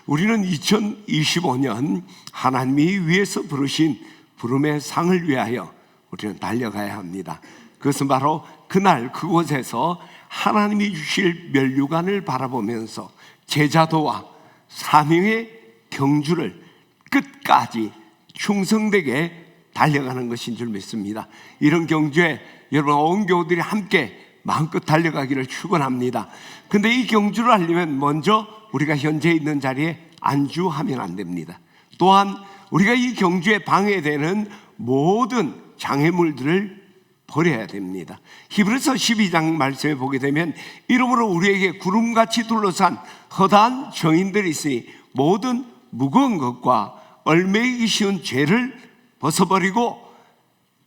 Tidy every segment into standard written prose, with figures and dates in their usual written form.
우리는 2025년 하나님이 위에서 부르신 부름의 상을 위하여 우리는 달려가야 합니다. 그것은 바로 그날 그곳에서 하나님이 주실 면류관을 바라보면서 제자도와 사명의 경주를 끝까지 충성되게 달려가는 것인 줄 믿습니다. 이런 경주에 여러분 온 교우들이 함께 마음껏 달려가기를 축원합니다. 근데 이 경주를 하려면 먼저 우리가 현재 있는 자리에 안주하면 안 됩니다. 또한 우리가 이 경주에 방해되는 모든 장애물들을 버려야 됩니다. 히브리서 12장 말씀에 보게 되면 이러므로 우리에게 구름같이 둘러싼 허다한 정인들이 있으니 모든 무거운 것과 얼매이기 쉬운 죄를 벗어버리고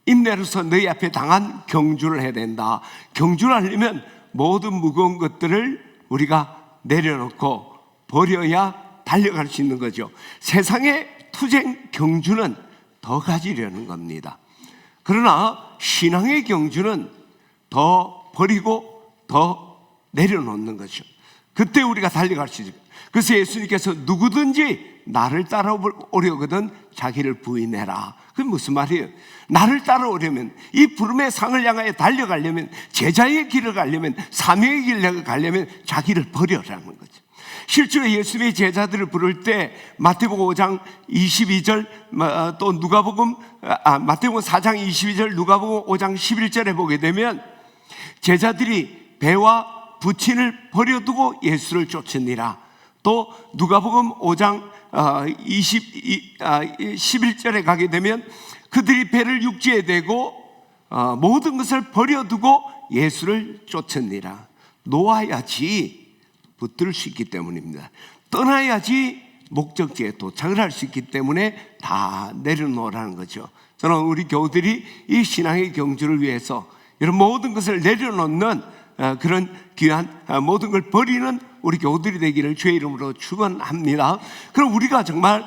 인내로서 너희 앞에 당한 경주를 해야 된다. 경주를 하려면 모든 무거운 것들을 우리가 내려놓고 버려야 달려갈 수 있는 거죠. 세상의 투쟁 경주는 더 가지려는 겁니다. 그러나 신앙의 경주는 더 버리고 더 내려놓는 거죠. 그때 우리가 달려갈 수 있어요. 그래서 예수님께서 누구든지 나를 따라오려거든 자기를 부인해라. 그게 무슨 말이에요? 나를 따라오려면, 이 부름의 상을 향하여 달려가려면, 제자의 길을 가려면, 사명의 길을 가려면 자기를 버려라는 거죠. 실제로 예수님의 제자들을 부를 때 마태복음 5장 22절 또 누가복음 마태복음 4장 22절 누가복음 5장 11절에 보게 되면 제자들이 배와 부친을 버려두고 예수를 쫓으니라. 또 누가복음 5장 11절에 가게 되면 그들이 배를 육지에 대고 모든 것을 버려두고 예수를 쫓으니라. 놓아야지 붙들 수 있기 때문입니다. 떠나야지 목적지에 도착을 할 수 있기 때문에 다 내려놓으라는 거죠. 저는 우리 교우들이 이 신앙의 경주를 위해서 이런 모든 것을 내려놓는 그런 귀한 모든 걸 버리는 우리 교우들이 되기를 주의 이름으로 축원합니다. 그럼 우리가 정말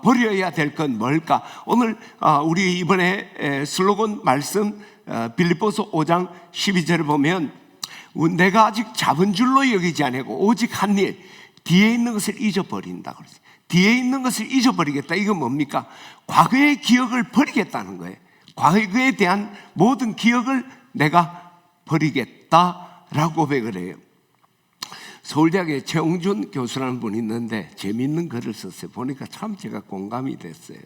버려야 될 건 뭘까? 오늘 우리 이번에 슬로건 말씀 빌립보서 5장 12절을 보면 내가 아직 잡은 줄로 여기지 아니하고 오직 한 일, 뒤에 있는 것을 잊어버린다고 그랬어요. 뒤에 있는 것을 잊어버리겠다. 이건 뭡니까? 과거의 기억을 버리겠다는 거예요. 과거에 대한 모든 기억을 내가 버리겠다라고 고백을 해요. 서울대학에 최홍준 교수라는 분이 있는데 재미있는 글을 썼어요. 보니까 참 제가 공감이 됐어요.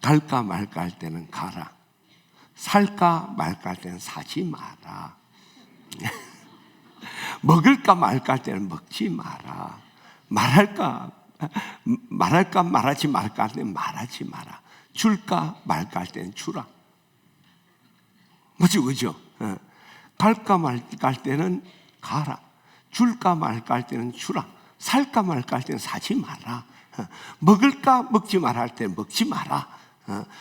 갈까 말까 할 때는 가라. 살까 말까 할 때는 사지 마라. 먹을까 말까 할 때는 먹지 마라. 말할까 말하지 말까 할 때는 말하지 마라. 줄까 말까 할 때는 주라. 뭐지, 그죠? 갈까 말까 할 때는 가라. 줄까 말까 할 때는 주라. 살까 말까 할 때는 사지 마라. 먹을까 먹지 마라 할 때는 먹지 마라.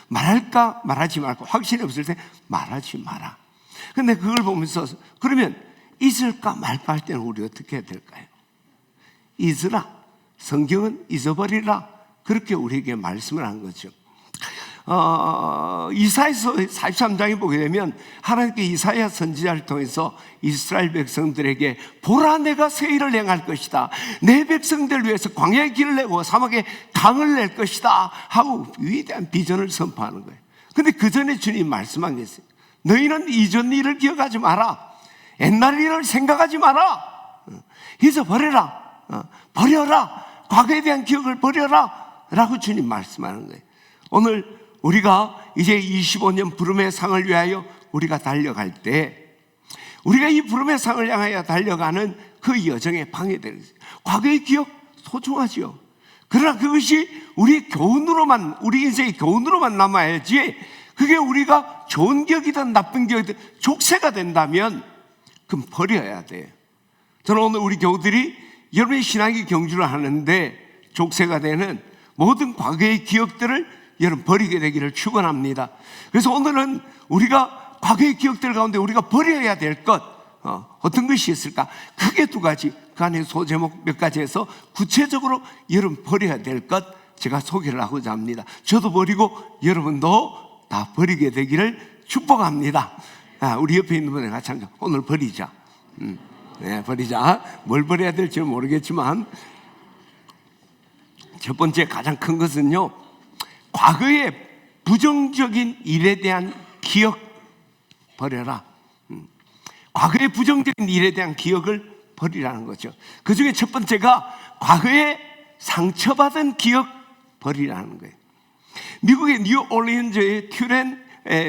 말할까 말하지 말고 확신이 없을 때 말하지 마라. 근데 그걸 보면서 그러면 잊을까 말까 할 때는 우리 어떻게 해야 될까요? 잊으라. 성경은 잊어버리라. 그렇게 우리에게 말씀을 한 거죠. 이사야서 43장에 보게 되면 하나님께 이사야 선지자를 통해서 이스라엘 백성들에게 보라, 내가 새 일을 행할 것이다. 내 백성들 위해서 광야의 길을 내고 사막에 강을 낼 것이다 하고 위대한 비전을 선포하는 거예요. 근데 그 전에 주님 말씀한 게 있어요. 너희는 이전 일을 기억하지 마라. 옛날 일을 생각하지 마라. 잊어버려라. 버려라. 과거에 대한 기억을 버려라 라고 주님 말씀하는 거예요. 오늘 우리가 이제 25년 부름의 상을 위하여 우리가 달려갈 때 우리가 이 부름의 상을 향하여 달려가는 그 여정에 방해되는 거예요. 과거의 기억 소중하지요. 그러나 그것이 우리 교훈으로만, 우리 인생의 교훈으로만 남아야지 그게 우리가 좋은 기억이든 나쁜 기억이든 족쇄가 된다면 그럼 버려야 돼요. 저는 오늘 우리 교우들이 여러분의 신앙의 경주를 하는데 족쇄가 되는 모든 과거의 기억들을 여러분 버리게 되기를 축원합니다. 그래서 오늘은 우리가 과거의 기억들 가운데 우리가 버려야 될 것 어떤 것이 있을까? 크게 두 가지, 그 안에 소제목 몇 가지 해서 구체적으로 여러분 버려야 될 것 제가 소개를 하고자 합니다. 저도 버리고 여러분도 다 버리게 되기를 축복합니다. 우리 옆에 있는 분에 같이 앉아. 오늘 버리자. 네, 버리자. 뭘 버려야 될지는 모르겠지만 첫 번째 가장 큰 것은요, 과거의 부정적인 일에 대한 기억 버려라. 과거의 부정적인 일에 대한 기억을 버리라는 거죠. 그 중에 첫 번째가 과거에 상처받은 기억 버리라는 거예요. 미국의 뉴올리언즈의 튜렌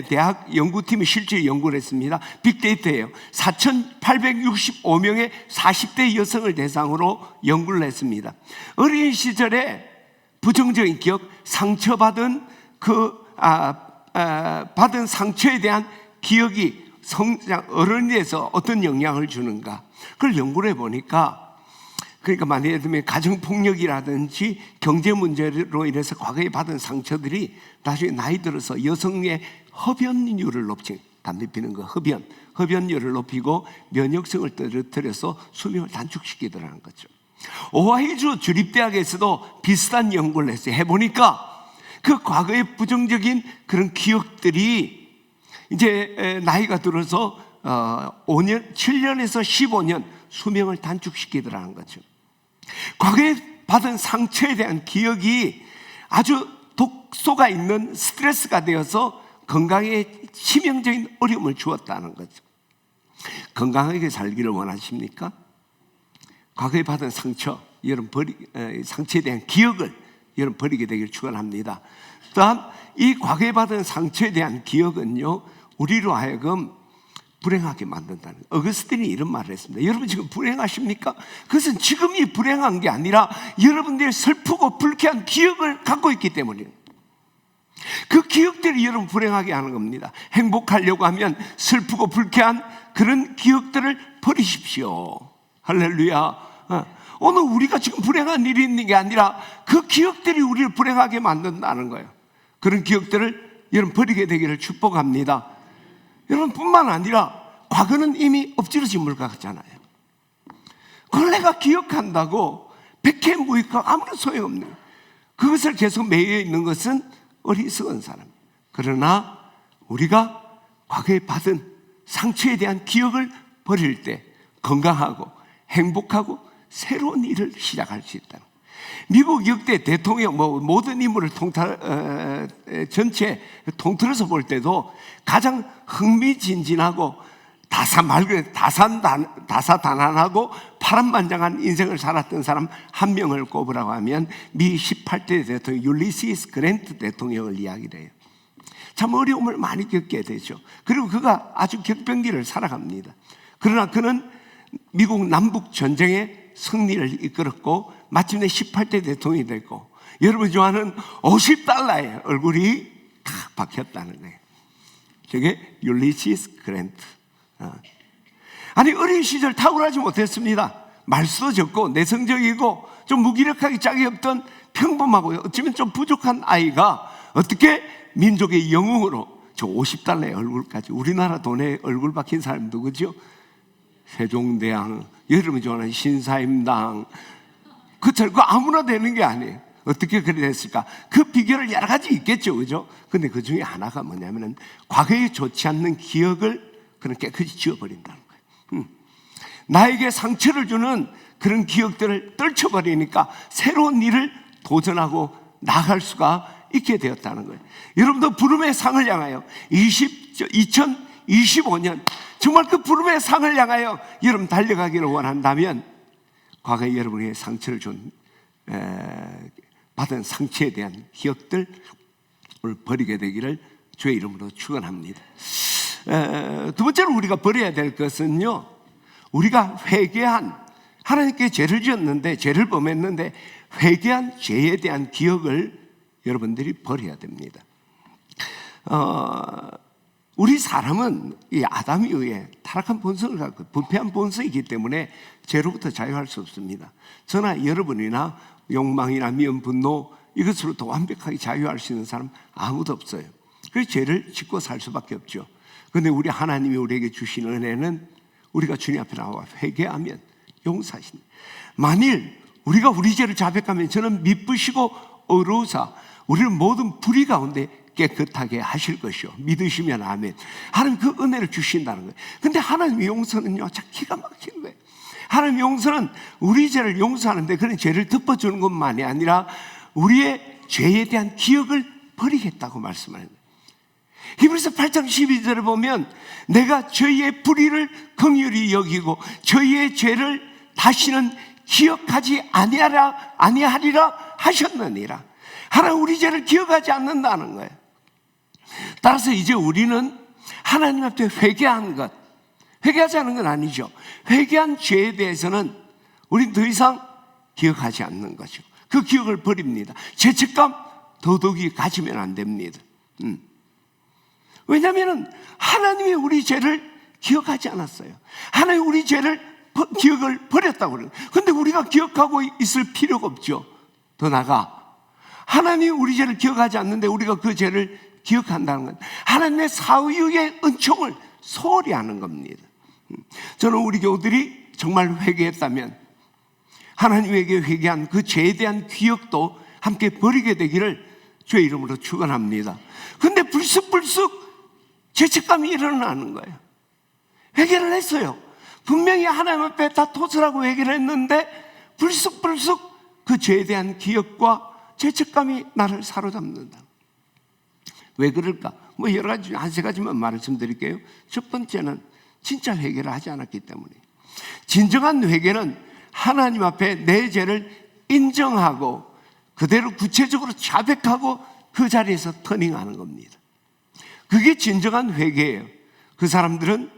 대학 연구팀이 실제 연구를 했습니다. 빅데이터예요. 4,865명의 40대 여성을 대상으로 연구를 했습니다. 어린 시절에 부정적인 기억, 상처받은 받은 상처에 대한 기억이 어른이 돼서 어떤 영향을 주는가, 그걸 연구를 해보니까, 그러니까 만약에 들면 가정폭력이라든지 경제 문제로 인해서 과거에 받은 상처들이 나중에 나이 들어서 여성의 흡연율을 높이, 담배 피는 거 흡연율을 높이고 면역성을 떨어뜨려서 수명을 단축시키더라는 거죠. 오하이주 주립대학에서도 비슷한 연구를 했어요. 해보니까 그 과거의 부정적인 그런 기억들이 이제 나이가 들어서 7년에서 15년 수명을 단축시키더라는 거죠. 과거에 받은 상처에 대한 기억이 아주 독소가 있는 스트레스가 되어서 건강에 치명적인 어려움을 주었다는 거죠. 건강하게 살기를 원하십니까? 과거에 받은 상처, 상처에 대한 기억을 여러분 버리게 되길 축원합니다. 또한 이 과거에 받은 상처에 대한 기억은요, 우리로 하여금 불행하게 만든다는, 어거스틴이 이런 말을 했습니다. 여러분 지금 불행하십니까? 그것은 지금이 불행한 게 아니라 여러분들이 슬프고 불쾌한 기억을 갖고 있기 때문이에요. 그 기억들이 여러분 불행하게 하는 겁니다. 행복하려고 하면 슬프고 불쾌한 그런 기억들을 버리십시오. 할렐루야. 오늘 우리가 지금 불행한 일이 있는 게 아니라 그 기억들이 우리를 불행하게 만든다는 거예요. 그런 기억들을 여러분 버리게 되기를 축복합니다. 여러분 뿐만 아니라 과거는 이미 엎질러진 물 같잖아요. 그걸 내가 기억한다고 백해무익하고 아무런 소용없는 거예요. 그것을 계속 매여 있는 것은 어리석은 사람. 그러나 우리가 과거에 받은 상처에 대한 기억을 버릴 때 건강하고 행복하고 새로운 일을 시작할 수 있다. 미국 역대 대통령 모든 인물을 전체 통틀어서 볼 때도 가장 흥미진진하고 다사다난하고 파란만장한 인생을 살았던 사람 한 명을 꼽으라고 하면 미 18대 대통령 율리시스 그랜트 대통령을 이야기를 해요. 참 어려움을 많이 겪게 되죠. 그리고 그가 아주 격변기를 살아갑니다. 그러나 그는 미국 남북 전쟁의 승리를 이끌었고 마침내 18대 대통령이 됐고, 여러분 좋아하는 $50의 얼굴이 탁 박혔다는 거예요. 저게 율리시스 그랜트. 아니 어린 시절 탁월하지 못했습니다. 말수도 적고 내성적이고 좀 무기력하게 짝이 없던 평범하고 어쩌면 좀 부족한 아이가 어떻게 민족의 영웅으로 저 $50의 얼굴까지, 우리나라 돈에 얼굴 박힌 사람 누구죠? 세종대왕, 여러분 좋아하는 신사임당, 그거 아무나 되는 게 아니에요. 어떻게 그래 됐을까? 그 비결을 여러 가지 있겠죠, 그죠? 근데 그 중에 하나가 뭐냐면은 과거에 좋지 않는 기억을 그런 깨끗이 지워버린다는 거예요. 나에게 상처를 주는 그런 기억들을 떨쳐버리니까 새로운 일을 도전하고 나갈 수가 있게 되었다는 거예요. 여러분도 부름의 상을 향하여 2025년 정말 그 부름의 상을 향하여 여러분 달려가기를 원한다면 과거에 여러분의 상처를 받은 상처에 대한 기억들을 버리게 되기를 주의 이름으로 축원합니다. 두 번째로 우리가 버려야 될 것은요, 우리가 회개한, 하나님께 죄를 지었는데, 죄를 범했는데 회개한 죄에 대한 기억을 여러분들이 버려야 됩니다. 우리 사람은 이 아담 이후에 타락한 본성을 갖고 부패한 본성이기 때문에 죄로부터 자유할 수 없습니다. 저나 여러분이나 욕망이나 미움, 분노 이것으로부터 완벽하게 자유할 수 있는 사람 아무도 없어요. 그래서 죄를 짓고 살 수밖에 없죠. 그런데 우리 하나님이 우리에게 주신 은혜는 우리가 주님 앞에 나와 회개하면 용서하신다. 만일 우리가 우리 죄를 자백하면 저는 미쁘시고 어루사 우리를 모든 불의 가운데 깨끗하게 하실 것이요, 믿으시면 아멘. 하나님 그 은혜를 주신다는 거예요. 근데 하나님의 용서는요 참 기가 막힌 거예요. 하나님 용서는 우리 죄를 용서하는데 그런 죄를 덮어주는 것만이 아니라 우리의 죄에 대한 기억을 버리겠다고 말씀하는 거예요. 히브리서 8장 12절을 보면 내가 저희의 불의를 긍휼히 여기고 저희의 죄를 다시는 기억하지 아니하리라 하셨느니라. 하나님 우리 죄를 기억하지 않는다는 거예요. 따라서 이제 우리는 하나님 앞에 회개한 것, 회개하지 않은 건 아니죠. 회개한 죄에 대해서는 우리는 더 이상 기억하지 않는 거죠. 그 기억을 버립니다. 죄책감 더더욱이 가지면 안 됩니다. 왜냐하면 하나님이 우리 죄를 기억하지 않았어요. 하나님이 우리 죄를 기억을 버렸다고 그래요. 그런데 우리가 기억하고 있을 필요가 없죠. 더 나아가 하나님이 우리 죄를 기억하지 않는데 우리가 그 죄를 기억한다는 건 하나님의 사후의 은총을 소홀히 하는 겁니다. 저는 우리 교우들이 정말 회개했다면 하나님에게 회개한 그 죄에 대한 기억도 함께 버리게 되기를 주의 이름으로 축원합니다. 그런데 불쑥불쑥 죄책감이 일어나는 거예요. 회개를 했어요. 분명히 하나님 앞에 다 토설하고 회개를 했는데 불쑥불쑥 그 죄에 대한 기억과 죄책감이 나를 사로잡는다. 왜 그럴까? 뭐 여러 가지, 한 세 가지만 말씀드릴게요. 첫 번째는 진짜 회개를 하지 않았기 때문에. 진정한 회개는 하나님 앞에 내 죄를 인정하고 그대로 구체적으로 자백하고 그 자리에서 터닝하는 겁니다. 그게 진정한 회개예요. 그 사람들은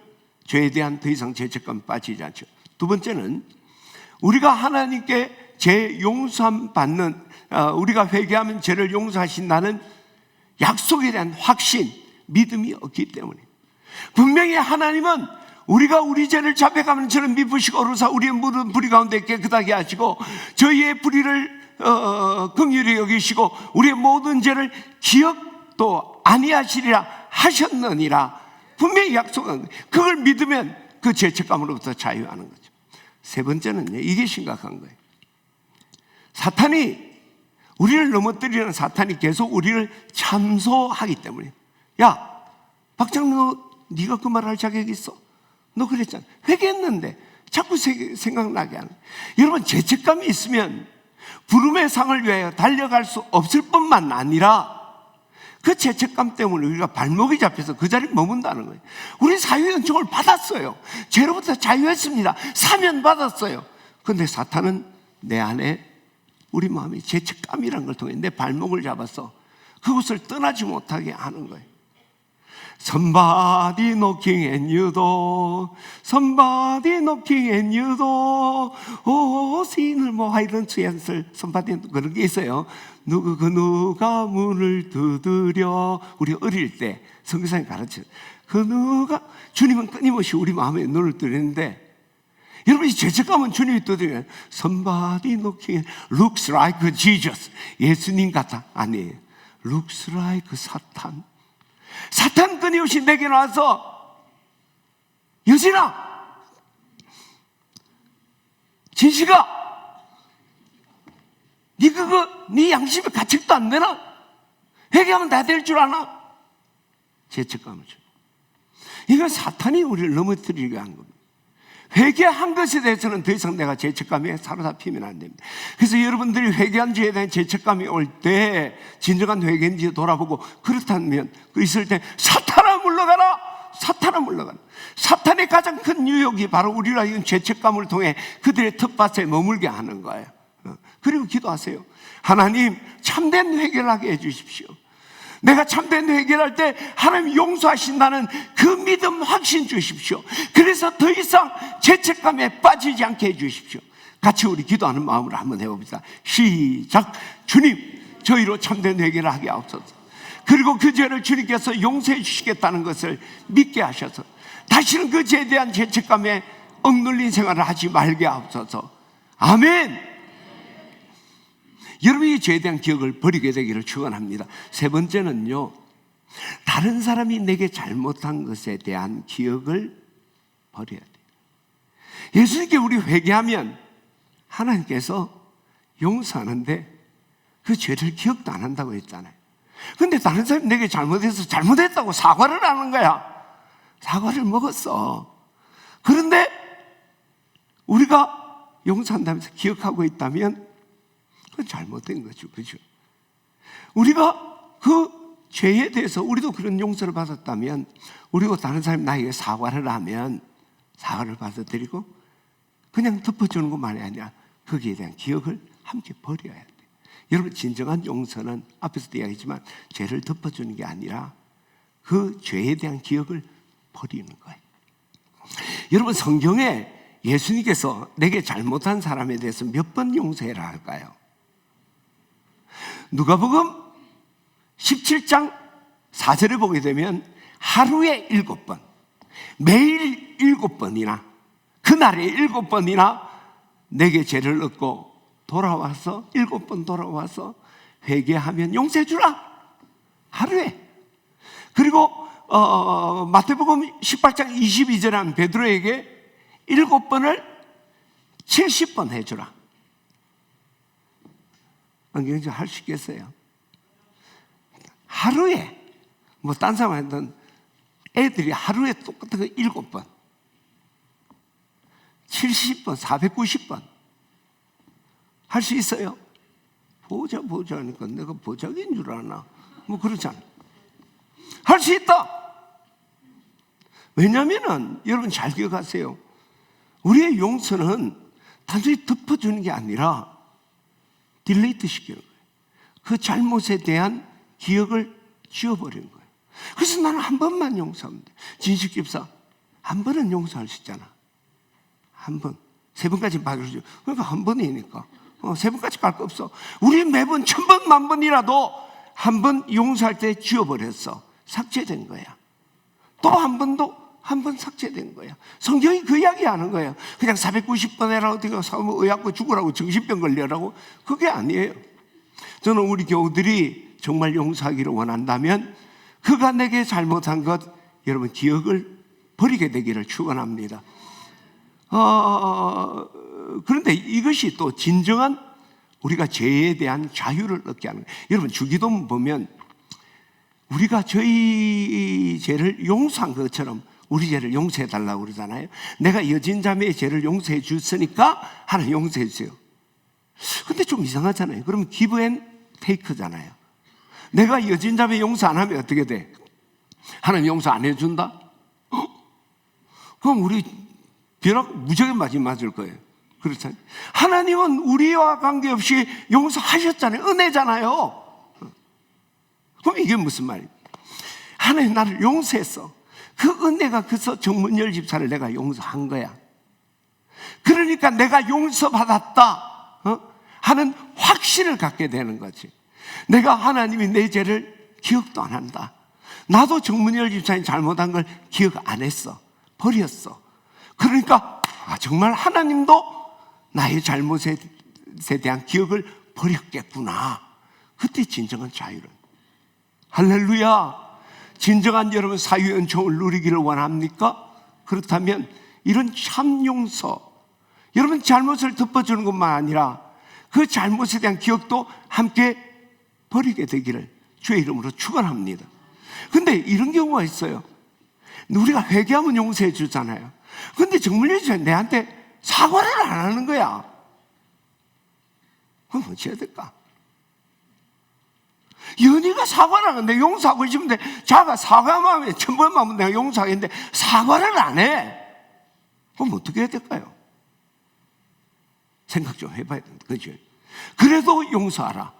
죄에 대한 더 이상 죄책감 빠지지 않죠. 두 번째는 우리가 하나님께 죄 용서함 받는, 우리가 회개하면 죄를 용서하신다는 약속에 대한 확신, 믿음이 없기 때문에. 분명히 하나님은 우리가 우리 죄를 자백하면 저는 미쁘시고 어루사 우리의 모든 불의 가운데 깨끗하게 하시고 저희의 불의를 긍휼히 여기시고 우리의 모든 죄를 기억도 아니하시리라 하셨느니라. 분명히 약속한 거예요. 그걸 믿으면 그 죄책감으로부터 자유하는 거죠. 세 번째는요, 이게 심각한 거예요. 사탄이, 우리를 넘어뜨리는 사탄이 계속 우리를 참소하기 때문에. 야, 박장로 너 네가 그 말할 자격이 있어? 너 그랬잖아. 회개했는데 자꾸 생각나게 하는. 여러분, 죄책감이 있으면 부름의 상을 위하여 달려갈 수 없을 뿐만 아니라 그 죄책감 때문에 우리가 발목이 잡혀서 그 자리에 머문다는 거예요. 우리 사유의 은총을 받았어요. 죄로부터 자유했습니다. 사면 받았어요. 그런데 사탄은 내 안에 우리 마음에 죄책감이라는 걸 통해 내 발목을 잡아서 그곳을 떠나지 못하게 하는 거예요. Somebody knocking at your door. Somebody knocking at your door. Oh, sinner, 뭐 why don't you answer? Somebody 그런 게 있어요. 누가 문을 두드려. 우리 어릴 때 성경상에 가르쳐요. 그 누가, 주님은 끊임없이 우리 마음에 눈을 뜨는데 여러분, 이 죄책감은 주님이 두드려요. Somebody knocking looks like Jesus. 예수님 같아. 아니에요. Looks like 사탄. 사탄 끊임없이 내게 나와서 여진아, 진식아, 네 양심에 가책도 안 되나? 회개하면 다 될 줄 아나? 죄책감을 줘. 이건 사탄이 우리를 넘어뜨리게 한 겁니다. 회개한 것에 대해서는 더 이상 내가 죄책감에 사로잡히면 안 됩니다. 그래서 여러분들이 회개한 죄에 대한 죄책감이 올 때 진정한 회개인지 돌아보고, 그렇다면 있을 때 사탄아 물러가라, 사탄아 물러가라. 사탄의 가장 큰 유혹이 바로 우리라 이건 죄책감을 통해 그들의 텃밭에 머물게 하는 거예요. 그리고 기도하세요. 하나님, 참된 회개를 하게 해주십시오. 내가 참된 회개를 할 때 하나님 용서하신다는 그 믿음, 확신 주십시오. 그래서 더 이상 죄책감에 빠지지 않게 해주십시오. 같이 우리 기도하는 마음으로 한번 해봅시다. 시작. 주님, 저희로 참된 회개를 하게 하옵소서. 그리고 그 죄를 주님께서 용서해 주시겠다는 것을 믿게 하셔서 다시는 그 죄에 대한 죄책감에 억눌린 생활을 하지 말게 하옵소서. 아멘. 여러분이 죄에 대한 기억을 버리게 되기를 축원합니다. 세 번째는요, 다른 사람이 내게 잘못한 것에 대한 기억을 버려야 돼요. 예수님께 우리 회개하면 하나님께서 용서하는데 그 죄를 기억도 안 한다고 했잖아요. 그런데 다른 사람이 내게 잘못해서 잘못했다고 사과를 하는 거야. 사과를 먹었어. 그런데 우리가 용서한다면서 기억하고 있다면 그건 잘못된 거죠. 그죠? 우리가 그 죄에 대해서 우리도 그런 용서를 받았다면, 우리도 다른 사람이 나에게 사과를 하면 사과를 받아들이고 그냥 덮어주는 것만이 아니라 거기에 대한 기억을 함께 버려야 돼요. 여러분, 진정한 용서는 앞에서도 이야기했지만 죄를 덮어주는 게 아니라 그 죄에 대한 기억을 버리는 거예요. 여러분, 성경에 예수님께서 내게 잘못한 사람에 대해서 몇 번 용서해라 할까요? 누가복음 17장 4절에 보게 되면 하루에 7번, 매일 7번이나, 그날에 7번이나 내게 죄를 얻고 돌아와서 7번 돌아와서 회개하면 용서해 주라. 하루에. 그리고 마태복음 18장 22절에 한 베드로에게 7번을 70번 해주라. 안경제 할 수 있겠어요? 하루에, 뭐 딴 사람한테는 애들이 하루에 똑같은 거 7번, 70번, 490번 할 수 있어요? 보자 하니까 내가 보자기인 줄 아나? 뭐 그렇잖아. 할 수 있다. 왜냐하면 여러분 잘 기억하세요. 우리의 용서는 단순히 덮어주는 게 아니라 딜레이트 시키는 거예요. 그 잘못에 대한 기억을 지워버리는 거예요. 그래서 나는 한 번만 용서하면 돼. 진식 집사, 한 번은 용서할 수 있잖아. 한 번. 3번까지 봐주죠. 그러니까 한 번이니까. 3번까지 갈 거 없어. 우리 매번 1000번, 10,000번이라도 한 번 용서할 때 지워버렸어. 삭제된 거야. 또 한 번 삭제된 거야. 성경이 그 이야기 하는 거예요. 그냥 490번 해라고 어떻게 사면 의학고 죽으라고 정신병 걸려라고. 그게 아니에요. 저는 우리 교우들이 정말 용서하기를 원한다면 그가 내게 잘못한 것, 여러분 기억을 버리게 되기를 축원합니다. 그런데 이것이 또 진정한 우리가 죄에 대한 자유를 얻게 하는 거예요. 여러분, 주기도문 보면 우리가 저희 죄를 용서한 것처럼 우리 죄를 용서해 달라고 그러잖아요. 내가 여진 자매의 죄를 용서해 줬으니까 하나님 용서해 주세요. 근데 좀 이상하잖아요. 그럼 기브 앤 테이크잖아요. 내가 여진 자매 용서 안 하면 어떻게 돼? 하나님 용서 안 해준다? 그럼 우리 벼락 무지하게 맞을 거예요. 그렇잖아요. 하나님은 우리와 관계없이 용서하셨잖아요. 은혜잖아요. 그럼 이게 무슨 말이에요? 하나님 나를 용서했어. 그 은혜가 그래서 정문열 집사를 내가 용서한 거야. 그러니까 내가 용서받았다 하는 확신을 갖게 되는 거지. 내가 하나님이 내 죄를 기억도 안 한다. 나도 정문열 집사님 잘못한 걸 기억 안 했어. 버렸어. 그러니까 정말 하나님도 나의 잘못에 대한 기억을 버렸겠구나. 그때 진정한 자유를. 할렐루야. 진정한 여러분 사유의 은총을 누리기를 원합니까? 그렇다면 이런 참 용서, 여러분 잘못을 덮어주는 것만 아니라 그 잘못에 대한 기억도 함께 버리게 되기를 주의 이름으로 축원합니다. 근데 이런 경우가 있어요. 우리가 회개하면 용서해 주잖아요. 근데 정말 내한테 사과를 안 하는 거야. 그럼 어찌해야 될까? 연희가 사과를 하는데 용서하고 싶은데 자가 사과만 하면 1000번만 하면 내가 용서하겠는데 사과를 안 해. 그럼 어떻게 해야 될까요? 생각 좀 해봐야 된다. 그죠? 그래도 용서하라.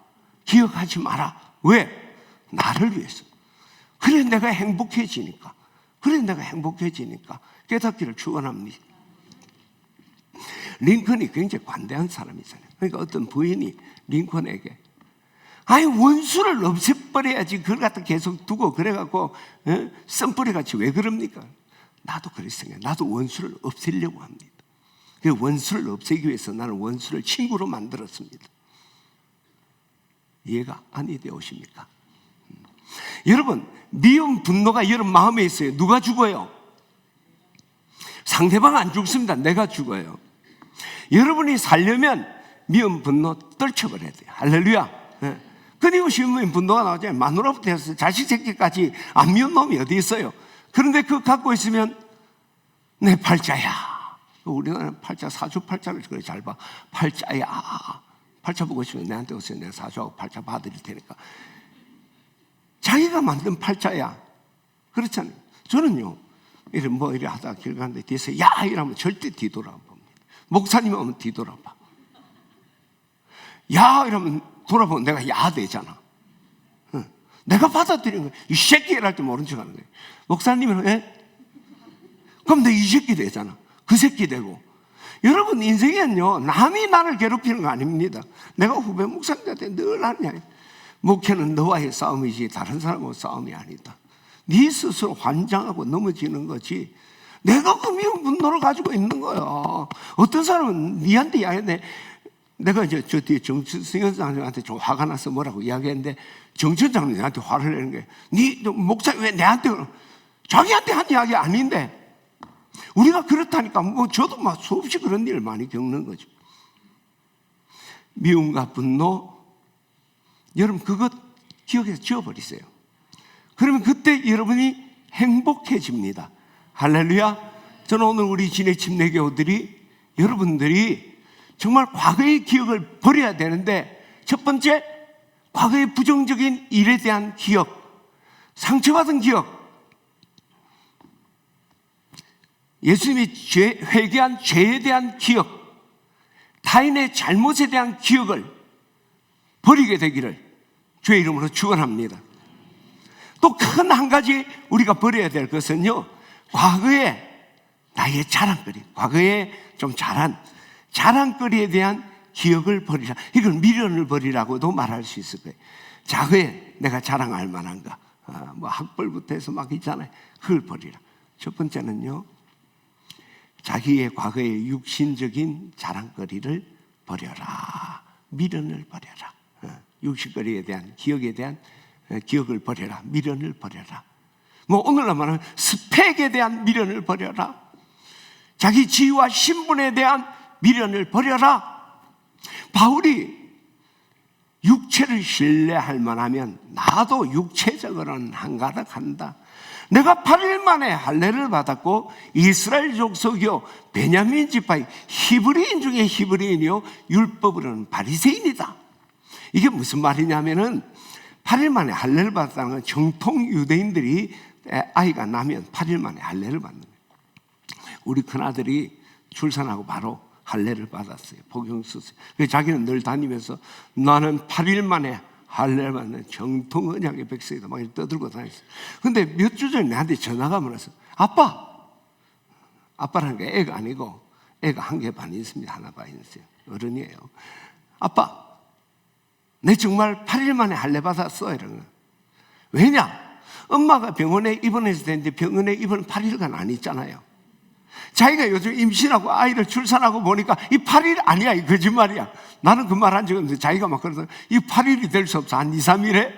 기억하지 마라. 왜? 나를 위해서. 그래 내가 행복해지니까. 깨닫기를 축원합니다. 링컨이 굉장히 관대한 사람이잖아요. 그러니까 어떤 부인이 링컨에게 원수를 없애버려야지 그걸 갖다 계속 두고 그래갖고 썬뿌리같이 왜 그럽니까? 나도 그랬어요. 나도 원수를 없애려고 합니다. 그 원수를 없애기 위해서 나는 원수를 친구로 만들었습니다. 이해가 안 되오십니까? 여러분, 미움, 분노가 여러분 마음에 있어요. 누가 죽어요? 상대방 안 죽습니다. 내가 죽어요. 여러분이 살려면 미움, 분노 떨쳐버려야 돼요. 할렐루야. 그리고 시부모님 분노가 나오잖아요. 마누라부터 해서 자식 새끼까지 안 미운 놈이 어디 있어요? 그런데 그거 갖고 있으면 내 팔자야. 우리나라는 팔자, 사주팔자를 그래 잘 봐. 팔자야. 팔자 보고 싶으면 내한테 오세요. 내가 사주하고 팔자 봐드릴 테니까. 자기가 만든 팔자야. 그렇잖아요. 저는요, 이래 하다가 길 가는데 뒤에서 야! 이러면 절대 뒤돌아 봅니다. 목사님 오면 뒤돌아봐. 야! 이러면 돌아보면 내가 야! 되잖아. 내가 받아들이는 거야. 이 새끼 이럴 때 모른 척 하는 거예요. 목사님은 그럼 내 이 새끼 되잖아. 그 새끼 되고. 여러분 인생은요, 남이 나를 괴롭히는 거 아닙니다. 내가 후배 목사님한테 늘 하냐. 목회는 너와의 싸움이지 다른 사람하고 싸움이 아니다. 네 스스로 환장하고 넘어지는 거지. 내가 그 미운 분노를 가지고 있는 거야. 어떤 사람은 니한테 이야기했는데, 내가 이제 저 뒤에 정천장님한테 좀 화가 나서 뭐라고 이야기했는데, 정천장님 나한테 화를 내는 거예요. 니 목사님 왜 내한테 자기한테 한 이야기 아닌데. 우리가 그렇다니까 저도 막 수없이 그런 일을 많이 겪는 거죠. 미움과 분노, 여러분 그것 기억에서 지워버리세요. 그러면 그때 여러분이 행복해집니다. 할렐루야. 저는 오늘 우리 진해 침례교우들이 여러분들이 정말 과거의 기억을 버려야 되는데, 첫 번째 과거의 부정적인 일에 대한 기억, 상처받은 기억, 예수님이 회개한 죄에 대한 기억, 타인의 잘못에 대한 기억을 버리게 되기를 주의 이름으로 축원합니다. 또 큰 한 가지 우리가 버려야 될 것은요, 과거에 나의 자랑거리, 과거에 좀 잘한 자랑거리에 대한 기억을 버리라. 이걸 미련을 버리라고도 말할 수 있을 거예요. 과거에 내가 자랑할 만한가, 뭐 학벌부터 해서 막 있잖아요. 그걸 버리라. 첫 번째는요, 자기의 과거의 육신적인 자랑거리를 버려라. 미련을 버려라. 육신거리에 대한 기억에 대한 기억을 버려라. 미련을 버려라. 뭐 오늘날 말하면 스펙에 대한 미련을 버려라. 자기 지위와 신분에 대한 미련을 버려라. 바울이 육체를 신뢰할 만하면 나도 육체적으로는 한가닥 한다. 내가 8일 만에 할례를 받았고 이스라엘 족속이요 베냐민 지파의 히브리인 중에 히브리인이요 율법으로는 바리새인이다. 이게 무슨 말이냐면은 8일 만에 할례를 받았다는 건 정통 유대인들이 아이가 나면 8일 만에 할례를 받는 거예요. 우리 큰아들이 출산하고 바로 할례를 받았어요. 복용 썼어요. 그래서 자기는 늘 다니면서 나는 8일 만에 할례를 받는 정통 언약의 백성이다 막 이렇게 떠들고 다녔어요. 근데 몇 주 전에 나한테 전화가 와서 아빠라는 게 애가 아니고 애가 1개 반 있습니다. 하나 반 있어요. 어른이에요. 아빠, 내 정말 8일 만에 할례 받았어. 이런 거. 왜냐? 엄마가 병원에 입원했을 텐데 병원에 입원 8일간 안 있잖아요. 자기가 요즘 임신하고 아이를 출산하고 보니까 이 8일 아니야. 이 거짓말이야. 나는 그 말 한 적이 없는데 자기가 막 그러서 이 8일이 될 수 없어. 한 2, 3일에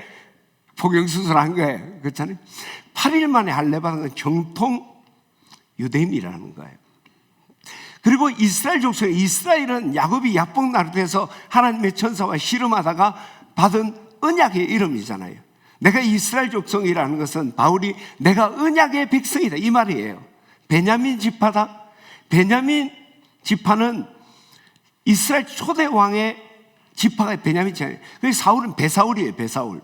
복용수술한 거예요. 그렇잖아요. 8일 만에 할례 받은 건 정통 유대인이라는 거예요. 그리고 이스라엘 족속에 이스라엘은 야곱이 약복 나룻에서 하나님의 천사와 씨름하다가 받은 언약의 이름이잖아요. 내가 이스라엘 족속이라는 것은 바울이 내가 언약의 백성이다 이 말이에요. 베냐민 지파다. 베냐민 지파는 이스라엘 초대 왕의 지파가 베냐민 지파예요. 그래서 사울은 배사울이에요. 배사울.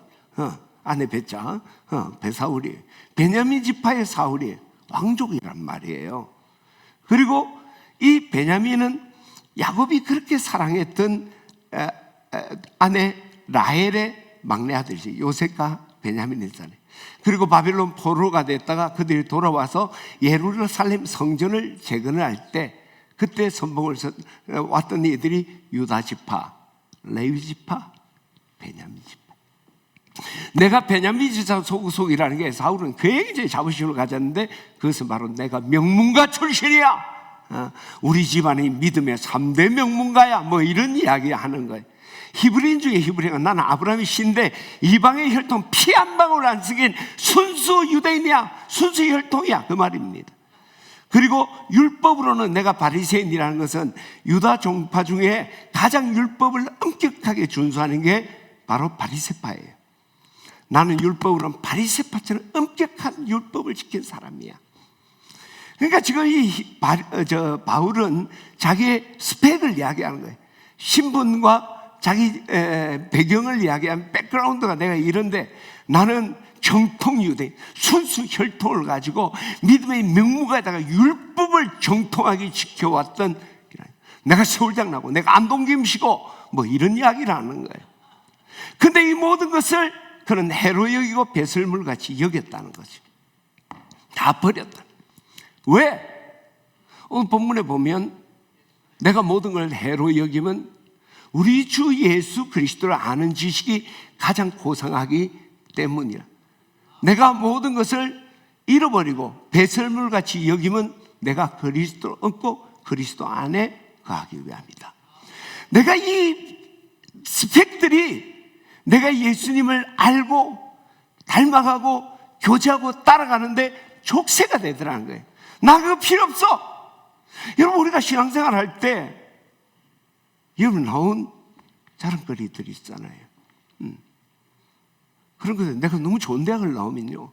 안에 배자. 배사울이에요. 베냐민 지파의 사울이에요. 왕족이란 말이에요. 그리고 이 베냐민은 야곱이 그렇게 사랑했던 아내 라헬의 막내 아들이지. 요셉과 베냐민이잖아요. 그리고 바빌론 포로가 됐다가 그들이 돌아와서 예루살렘 성전을 재건을 할 때 그때 선봉을 왔던 이들이 유다 지파, 레위 지파, 베냐민 지파. 내가 베냐민 지파 소속이라는 게 사울은 굉장히 자부심을 가졌는데 그것은 바로 내가 명문가 출신이야. 우리 집안이 믿음의 3대 명문가야. 뭐 이런 이야기 하는 거예요. 히브리인 중에 히브리인은 나는 아브라함의 씨인데 이방의 혈통 피 한 방울 안 쓰긴 순수 유대인이야. 순수 혈통이야. 그 말입니다. 그리고 율법으로는 내가 바리새인이라는 것은 유다 종파 중에 가장 율법을 엄격하게 준수하는 게 바로 바리새파예요. 나는 율법으로는 바리새파처럼 엄격한 율법을 지킨 사람이야. 그러니까 지금 바울은 자기의 스펙을 이야기하는 거예요. 신분과 자기 배경을 이야기하는 백그라운드가 내가 이런데 나는 정통 유대인, 순수 혈통을 가지고 믿음의 명무가에다가 율법을 정통하게 지켜왔던, 내가 서울장 나고 내가 안동김씨고 뭐 이런 이야기를 하는 거예요. 근데 이 모든 것을 그는 해로 여기고 배설물같이 여겼다는 거죠. 다 버렸다. 왜? 오늘 본문에 보면 내가 모든 걸 해로 여기면 우리 주 예수 그리스도를 아는 지식이 가장 고상하기 때문이라. 내가 모든 것을 잃어버리고 배설물같이 여기면 내가 그리스도를 얻고 그리스도 안에 거하기 위함이다. 내가 이 스펙들이 내가 예수님을 알고 닮아가고 교제하고 따라가는데 족쇄가 되더라는 거예요. 나 그거 필요 없어. 여러분, 우리가 신앙생활 할 때 여러분 나온 자랑거리들이 있잖아요. 그런 거는 내가 너무 좋은 대학을 나오면요,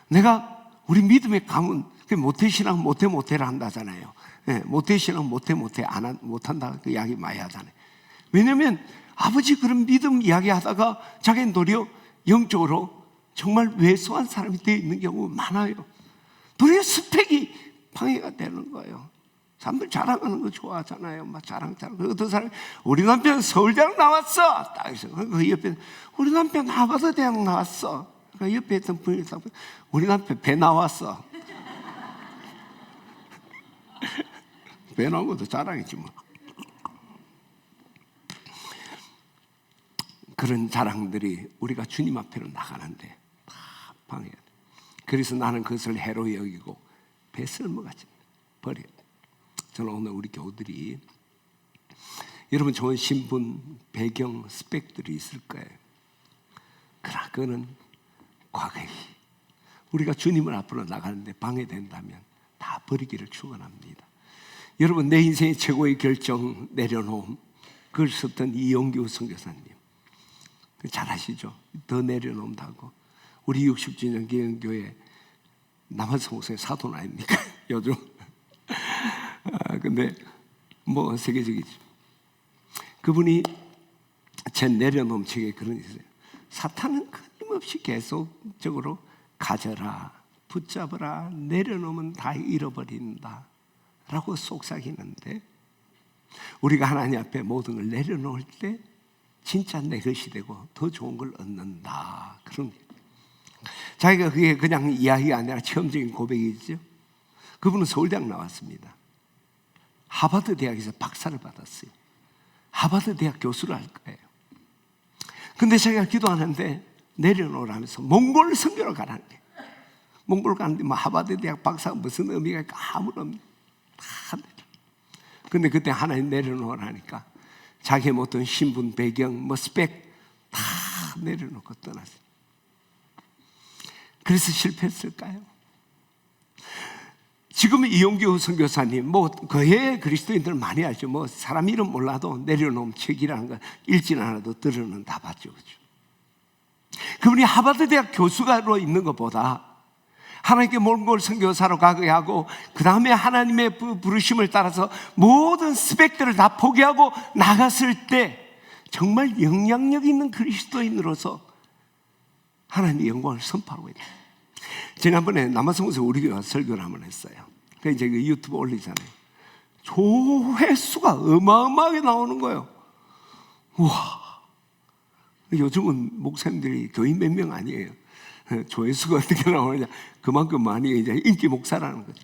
내가 우리 믿음의 가문, 모태신앙 모태를 한다잖아요. 모태신앙 못해 안 못한다 그 이야기 많이 하잖아요. 왜냐하면 아버지 그런 믿음 이야기하다가 자기는 도리어 영적으로 정말 왜소한 사람이 되어 있는 경우가 많아요. 도리어 스펙이 방해가 되는 거예요. 사람들 자랑하는 거 좋아하잖아요. 막 자랑. 어떤 사람이 우리 남편 서울대학 나왔어. 딱 있어. 그 옆에 우리 남편 하버드 대학 나왔어. 그 옆에 있던 분이 딱 우리 남편 배 나왔어. 배 나온 것도 자랑이지 뭐. 그런 자랑들이 우리가 주님 앞으로 나가는데 다 방해야 돼. 그래서 나는 그것을 해로 여기고 배설물같이 버려야 돼. 저는 오늘 우리 교우들이 여러분 좋은 신분, 배경, 스펙들이 있을 거예요. 그러나 그거는 과거에 우리가 주님을 앞으로 나가는데 방해된다면 다 버리기를 축원합니다. 여러분, 내 인생의 최고의 결정 내려놓음, 그걸 썼던 이용규 선교사님 잘 아시죠? 더 내려놓는다고. 우리 60주년 기념교회 남한성목사의 사돈 아닙니까? 요즘. 근데 뭐 세계적이죠. 그분이 제 내려놓음 책에 그런 게 있어요. 사탄은 끊임없이 계속적으로 가져라, 붙잡으라, 내려놓으면 다 잃어버린다 라고 속삭이는데, 우리가 하나님 앞에 모든 걸 내려놓을 때 진짜 내 것이 되고 더 좋은 걸 얻는다. 그런 게. 자기가 그게 그냥 이야기가 아니라 체험적인 고백이죠. 그분은 서울대학 나왔습니다. 하버드 대학에서 박사를 받았어요. 하버드 대학 교수를 할 거예요. 근데 자기가 기도하는데 내려놓으라면서 몽골 선교를 가라는 거예요. 몽골 가는데 뭐 하버드 대학 박사가 무슨 의미가 있고 아무런 다 내려. 근데 그때 하나님 내려놓으라니까 자기의 모든 신분, 배경, 뭐 스펙 다 내려놓고 떠났어요. 그래서 실패했을까요? 지금 이용규 선교사님, 뭐 그해 그리스도인들 많이 알죠. 뭐 사람 이름 몰라도 내려놓은 책이라는 거 읽지는 않아도 들으는 다 봤죠, 그렇죠? 그분이 하버드 대학 교수가로 있는 것보다 하나님께 몽골 선교사로 가게 하고 그 다음에 하나님의 부르심을 따라서 모든 스펙들을 다 포기하고 나갔을 때 정말 영향력 있는 그리스도인으로서 하나님의 영광을 선포하고 있다. 지난번에 남한성에서 우리 교회 설교를 한번 했어요. 그 이제 그 유튜브 올리잖아요. 조회수가 어마어마하게 나오는 거예요. 우와. 요즘은 목사님들이 교인 몇 명 아니에요. 조회수가 어떻게 나오느냐. 그만큼 많이 이제 인기 목사라는 거죠.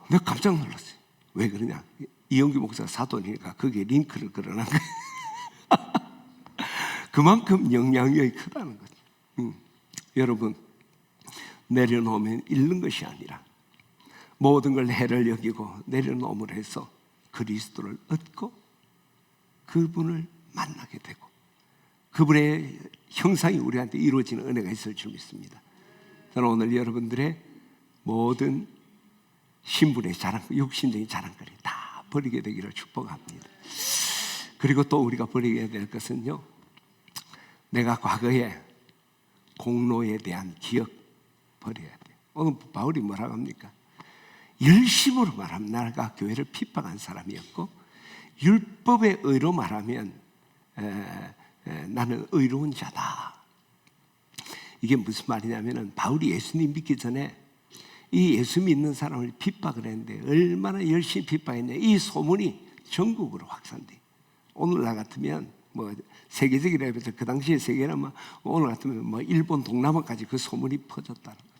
내가 깜짝 놀랐어요. 왜 그러냐. 이영규 목사가 사돈이니까 거기에 링크를 걸어놓은 거예요. 그만큼 영향력이 크다는 거죠. 여러분, 내려놓으면 잃는 것이 아니라 모든 걸 해를 여기고 내려놓음을 해서 그리스도를 얻고 그분을 만나게 되고 그분의 형상이 우리한테 이루어지는 은혜가 있을 줄 믿습니다. 저는 오늘 여러분들의 모든 신분의 자랑, 육신적인 자랑거리 다 버리게 되기를 축복합니다. 그리고 또 우리가 버리게 될 것은요, 내가 과거에 공로에 대한 기억 버려야 돼요. 오늘 바울이 뭐라고 합니까? 열심으로 말하면 내가 교회를 핍박한 사람이었고, 율법의 의로 말하면 나는 의로운 자다. 이게 무슨 말이냐면 바울이 예수님 믿기 전에 이 예수 믿는 사람을 핍박을 했는데 얼마나 열심히 핍박했냐. 이 소문이 전국으로 확산돼. 오늘날 같으면 뭐 세계적이라 해서 그 당시에 세계는 뭐 오늘 같으면 뭐 일본 동남아까지 그 소문이 퍼졌다는 거죠.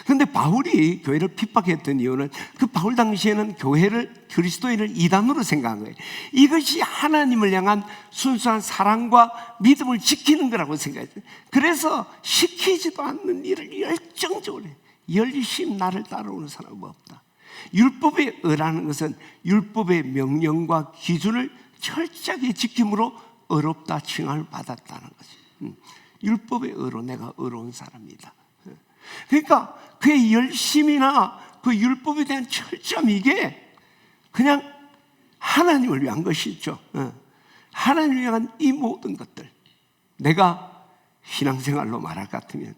그런데 바울이 교회를 핍박했던 이유는 그 바울 당시에는 교회를 그리스도인을 이단으로 생각한 거예요. 이것이 하나님을 향한 순수한 사랑과 믿음을 지키는 거라고 생각했어요. 그래서 시키지도 않는 일을 열정적으로 해요. 열심히 나를 따라오는 사람은 없다. 율법의 의라는 것은 율법의 명령과 기준을 철저하게 지킴으로 의롭다 칭함을 받았다는 거지. 율법의 의로 내가 의로운 사람이다. 그러니까 그의 열심이나 그 율법에 대한 철저함, 이게 그냥 하나님을 위한 것이죠. 하나님을 위한 이 모든 것들, 내가 신앙생활로 말할 것 같으면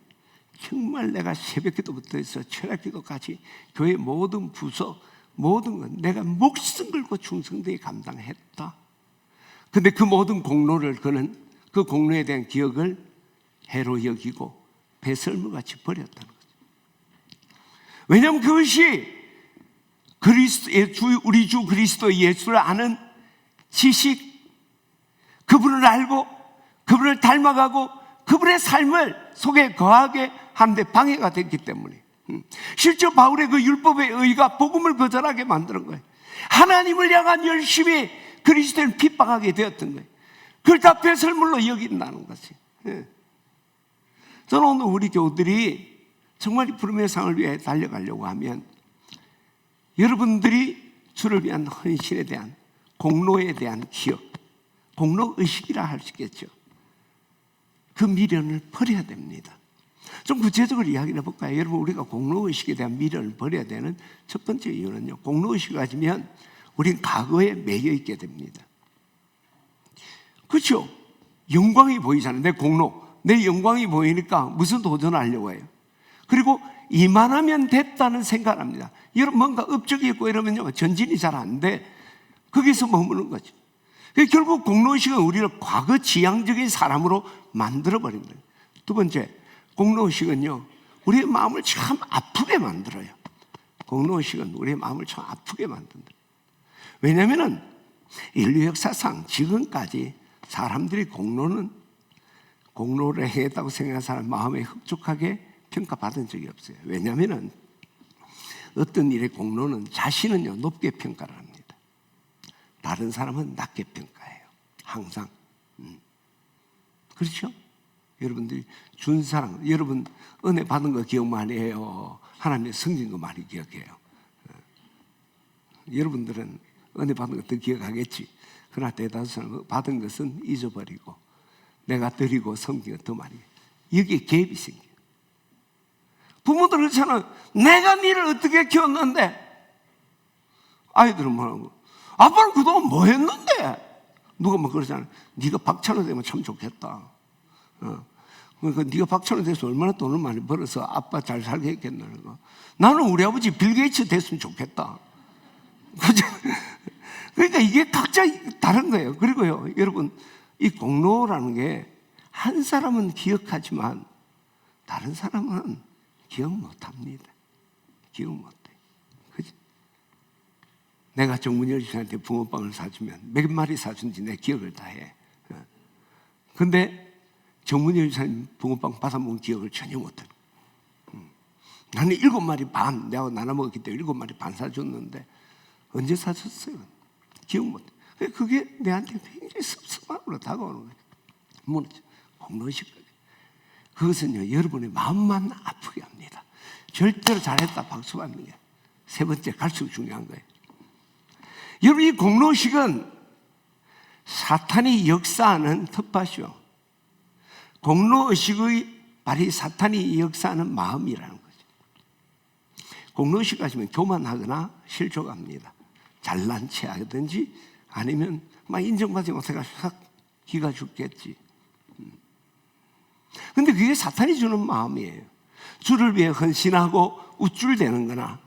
정말 내가 새벽기도부터 해서 철학기도까지 교회 모든 부서 모든 건 내가 목숨 걸고 충성되게 감당했다. 근데 그 모든 공로를 그는 그 공로에 대한 기억을 해로 여기고 배설물같이 버렸다는 거죠. 왜냐하면 그것이 우리 주 그리스도 예수를 아는 지식, 그분을 알고 그분을 닮아가고 그분의 삶을 속에 거하게 하는데 방해가 됐기 때문에, 실제 바울의 그 율법의 의가 복음을 거절하게 만드는 거예요. 하나님을 향한 열심히 그리스도를 핍박하게 되었던 거예요. 그걸 다 배설물로 여긴다는 것이. 저는 오늘 우리 교우들이 정말 부름의 상을 위해 달려가려고 하면 여러분들이 주를 위한 헌신에 대한 공로에 대한 기억, 공로의식이라 할 수 있겠죠. 그 미련을 버려야 됩니다. 좀 구체적으로 이야기를 해볼까요? 여러분, 우리가 공로의식에 대한 미련을 버려야 되는 첫 번째 이유는요, 공로의식을 가지면 우린 과거에 매여 있게 됩니다. 그렇죠? 영광이 보이잖아요. 내 공로, 내 영광이 보이니까 무슨 도전을 하려고 해요. 그리고 이만하면 됐다는 생각을 합니다. 여러분, 뭔가 업적이 있고 이러면요, 전진이 잘 안 돼. 거기서 머무는 거죠. 결국 공로의식은 우리를 과거 지향적인 사람으로 만들어버린 거예요. 두 번째, 공로의식은요, 우리의 마음을 참 아프게 만들어요. 공로의식은 우리의 마음을 참 아프게 만든다. 왜냐하면 인류 역사상 지금까지 사람들이 공로를 행했다고 생각하는 사람 마음에 흡족하게 평가받은 적이 없어요. 왜냐하면 어떤 일의 공로는 자신은요 높게 평가를 합니다. 다른 사람은 낮게 평가해요. 항상. 그렇죠? 여러분들이 준 사랑, 여러분 은혜 받은 거 기억 많이 해요. 하나님의 섬긴 거 많이 기억해요. 여러분들은 은혜 받은 것도 기억하겠지. 그러나 대다수 받은 것은 잊어버리고 내가 드리고 섬긴 것 더 많이. 여기에 갭이 생겨요. 부모들은 그렇잖아요. 내가 니를 어떻게 키웠는데, 아이들은 뭐라고? 아빠는 그동안 뭐 했는데? 누가 막 그러잖아요. 네가 박찬호 되면 참 좋겠다. 그러니까 네가 박찬호 돼서 얼마나 돈을 많이 벌어서 아빠 잘 살게 했겠냐는 거. 나는 우리 아버지 빌 게이츠 됐으면 좋겠다. 그러니까 이게 각자 다른 거예요. 그리고요, 여러분, 이 공로라는 게 한 사람은 기억하지만 다른 사람은 기억 못 합니다. 기억 못 해. 그치? 내가 정문열 씨한테 붕어빵을 사주면 몇 마리 사준지 내 기억을 다 해. 근데 정문열 씨한테 붕어빵 받아먹은 기억을 전혀 못 해. 나는 7마리 반, 내가 나눠 먹었기 때문에 7마리 반 사줬는데 언제 사줬어요? 기억 못 해. 그게 내한테 굉장히 섭섭함으로 다가오는 거예요. 무너져. 공로의식. 그것은요, 여러분의 마음만 아프게 합니다. 절대로 잘했다 박수 받는 게 세 번째, 갈수록 중요한 거예요. 여러분, 이 공로의식은 사탄이 역사하는 텃밭이요, 공로의식의 발이 사탄이 역사하는 마음이라는 거죠. 공로의식 가지면 교만하거나 실족합니다. 잘난 체 하든지 아니면 막 인정받지 못해가지고 기가 죽겠지. 근데 그게 사탄이 주는 마음이에요. 주를 위해 헌신하고 우쭐대는 거나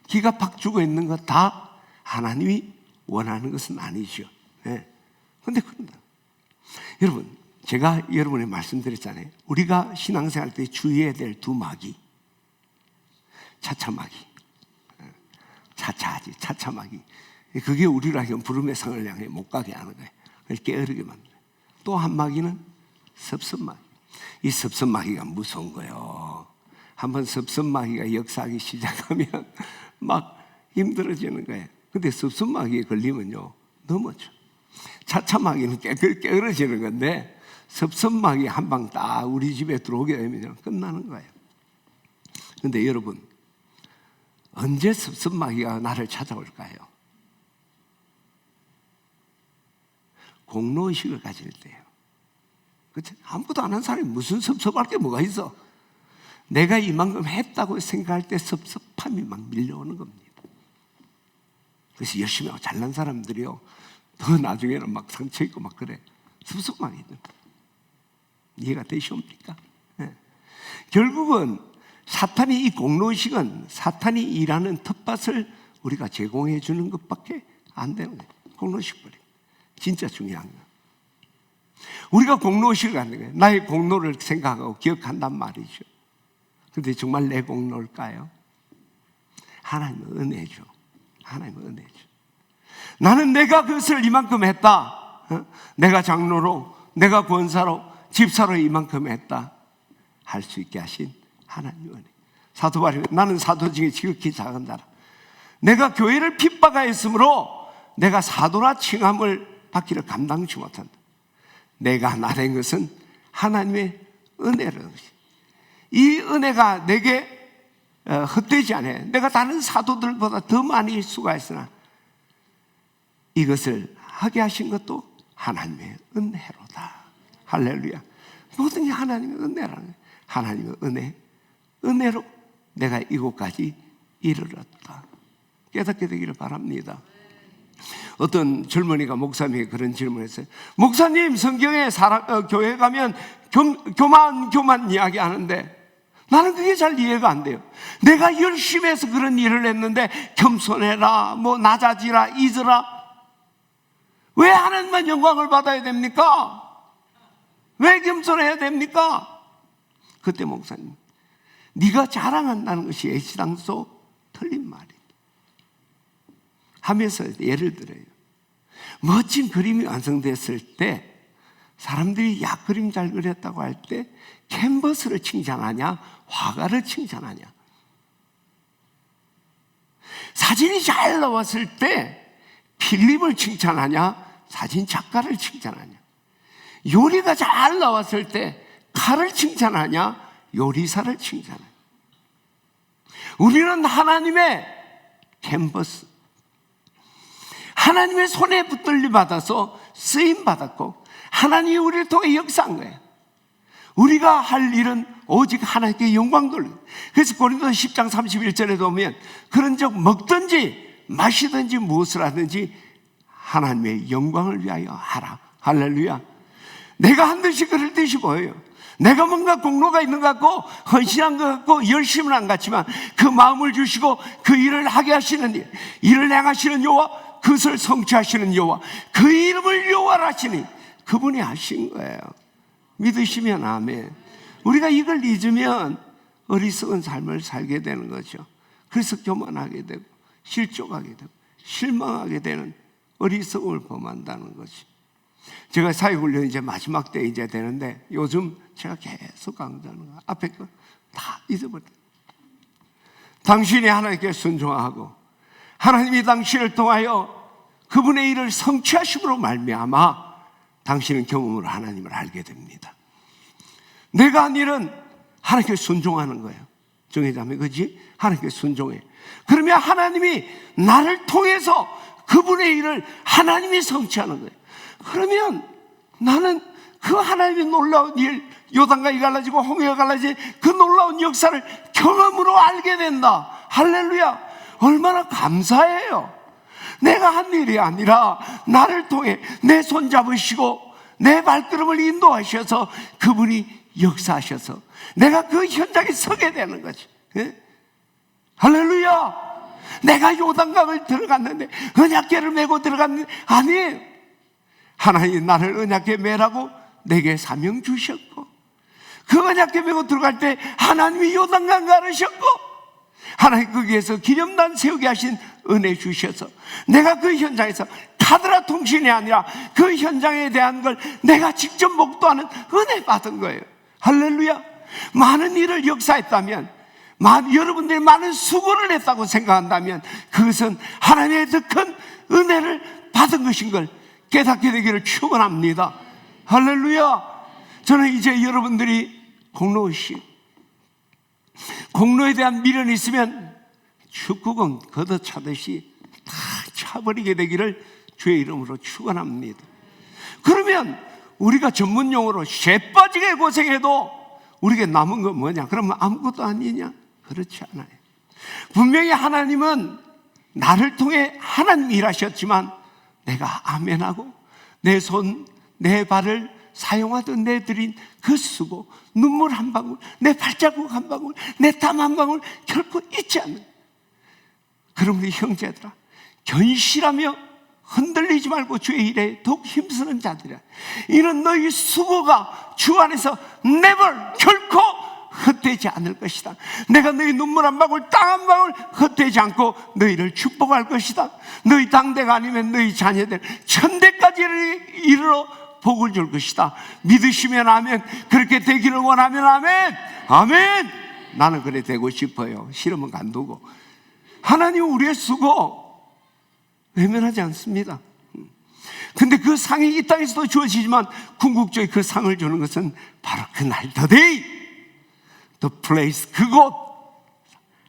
기가 팍 죽어 있는 것 다 하나님이 원하는 것은 아니죠. 그런데 그런다. 여러분, 제가 여러분에 말씀드렸잖아요. 우리가 신앙생활 때 주의해야 될 두 마귀. 차차마귀. 차차하지, 차차마귀. 그게 우리로 하여금 부름의 상을 향해 못 가게 하는 거예요. 게으르게 만들어요. 또 한 마귀는 섭섭마귀. 이 섭섭마귀가 무서운 거예요. 한번 섭섭마귀가 역사하기 시작하면 막 힘들어지는 거예요. 근데 섭섭마귀에 걸리면요, 넘어져. 차차마귀는 깨어지는 건데, 섭섭마귀 한 방 딱 우리 집에 들어오게 되면 끝나는 거예요. 근데 여러분, 언제 섭섭마귀가 나를 찾아올까요? 공로의식을 가질 때예요. 그렇지? 아무것도 안 한 사람이 무슨 섭섭할 게 뭐가 있어? 내가 이만큼 했다고 생각할 때 섭섭함이 막 밀려오는 겁니다. 그래서 열심히 하고 잘난 사람들이요, 더 나중에는 막 상처 있고 막 그래. 섭섭하거든. 이해가 되시옵니까? 네. 결국은 사탄이, 이 공로의식은 사탄이 일하는 텃밭을 우리가 제공해 주는 것밖에 안 되는 거예요. 공로의식 버리. 진짜 중요한 거예요. 우리가 공로의식을 갖는 거예요. 나의 공로를 생각하고 기억한단 말이죠. 근데 정말 내 공로일까요? 하나님은 은혜죠. 하나님은 은혜죠. 나는 내가 그것을 이만큼 했다. 내가 장로로, 내가 권사로, 집사로 이만큼 했다. 할 수 있게 하신 하나님의 은혜. 사도 바울이 나는 사도 중에 지극히 작은 자라. 내가 교회를 핍박하였으므로 내가 사도라 칭함을 받기를 감당치 못한다. 내가 나된 것은 하나님의 은혜라는 것이. 이 은혜가 내게 헛되지 않아요. 내가 다른 사도들보다 더 많이 수고했으나 이것을 하게 하신 것도 하나님의 은혜로다. 할렐루야. 모든 게 하나님의 은혜라는 거예요. 하나님의 은혜로 내가 이곳까지 이르렀다. 깨닫게 되기를 바랍니다. 어떤 젊은이가 목사님에게 그런 질문을 했어요. 목사님, 성경에 교회 가면 교만 이야기 하는데 나는 그게 잘 이해가 안 돼요. 내가 열심히 해서 그런 일을 했는데 겸손해라, 뭐 낮아지라, 잊으라. 왜 하나님만 영광을 받아야 됩니까? 왜 겸손해야 됩니까? 그때 목사님, 네가 자랑한다는 것이 애시당초 틀린 말이다 하면서 예를 들어요. 멋진 그림이 완성됐을 때 사람들이 야, 그림 잘 그렸다고 할 때 캔버스를 칭찬하냐, 화가를 칭찬하냐? 사진이 잘 나왔을 때 필름을 칭찬하냐, 사진 작가를 칭찬하냐? 요리가 잘 나왔을 때 칼을 칭찬하냐, 요리사를 칭찬하냐? 우리는 하나님의 캔버스, 하나님의 손에 붙들림 받아서 쓰임 받았고 하나님이 우리를 통해 역사한 거예요. 우리가 할 일은 오직 하나님께 영광 돌리고. 그래서 고린도서 10장 31절에 보면 그런 적 먹든지 마시든지 무엇을 하든지 하나님의 영광을 위하여 하라. 할렐루야. 내가 한 듯이 그럴 듯이 보여요. 내가 뭔가 공로가 있는 것 같고 헌신한 것 같고 열심은 안 같지만 그 마음을 주시고 그 일을 하게 하시는 일, 일을 행하시는 여호와, 그것을 성취하시는 여호와, 그 이름을 여호와라 하시니 그분이 하신 거예요. 믿으시면 아멘. 우리가 이걸 잊으면 어리석은 삶을 살게 되는 거죠. 그래서 교만하게 되고 실족하게 되고 실망하게 되는 어리석음을 범한다는 거지. 제가 사회훈련 이제 마지막 때 이제 되는데 요즘 제가 계속 강조하는 거 앞에 거 다 잊어버려. 당신이 하나님께 순종하고 하나님이 당신을 통하여 그분의 일을 성취하심으로 말미암아 당신은 경험으로 하나님을 알게 됩니다. 내가 한 일은 하나님께 순종하는 거예요. 정의자매, 그렇지? 하나님께 순종해. 그러면 하나님이 나를 통해서 그분의 일을 하나님이 성취하는 거예요. 그러면 나는 그 하나님의 놀라운 일, 요단강이 갈라지고 홍해가 갈라진 그 놀라운 역사를 경험으로 알게 된다. 할렐루야. 얼마나 감사해요. 내가 한 일이 아니라 나를 통해 내 손 잡으시고 내 발걸음을 인도하셔서 그분이 역사하셔서 내가 그 현장에 서게 되는 거지. 예? 할렐루야. 내가 요단강을 들어갔는데 언약궤를 메고 들어갔는데 아니에요. 하나님 나를 언약궤 메라고 내게 사명 주셨고, 그 언약궤 메고 들어갈 때 하나님이 요단강 가르셨고, 하나님 거기에서 기념단 세우게 하신 은혜 주셔서 내가 그 현장에서 카드라 통신이 아니라 그 현장에 대한 걸 내가 직접 목도하는 은혜 받은 거예요. 할렐루야. 많은 일을 역사했다면, 여러분들이 많은 수고를 했다고 생각한다면 그것은 하나님의 더 큰 은혜를 받은 것인 걸 깨닫게 되기를 축원합니다. 할렐루야. 저는 이제 여러분들이 공로에 대한 미련이 있으면 축구공 걷어차듯이 다 차버리게 되기를 주의 이름으로 축원합니다. 그러면 우리가 전문용어로 쇠빠지게 고생해도 우리에게 남은 건 뭐냐? 그러면 아무것도 아니냐? 그렇지 않아요. 분명히 하나님은 나를 통해 하나님이 일하셨지만 내가 아멘하고 내 손, 내 발을 사용하던 내드린 그 수고, 눈물 한 방울, 내 발자국 한 방울, 내 땀 한 방울 결코 잊지 않는, 그럼 우리 형제들아, 견실하며 흔들리지 말고 주의 일에 더욱 힘쓰는 자들이라. 이는 너희 수고가 주 안에서 never, 결코 헛되지 않을 것이다. 내가 너희 눈물 한 방울, 땀 한 방울 헛되지 않고 너희를 축복할 것이다. 너희 당대가 아니면 너희 자녀들 천대까지 이르러 복을 줄 것이다. 믿으시면 아멘. 그렇게 되기를 원하면 아멘. 아멘. 나는 그래 되고 싶어요. 싫으면 간두고. 하나님은 우리의 수고 외면하지 않습니다. 근데 그 상이 이 땅에서도 주어지지만 궁극적인 그 상을 주는 것은 바로 그날 the day, the place, 그곳,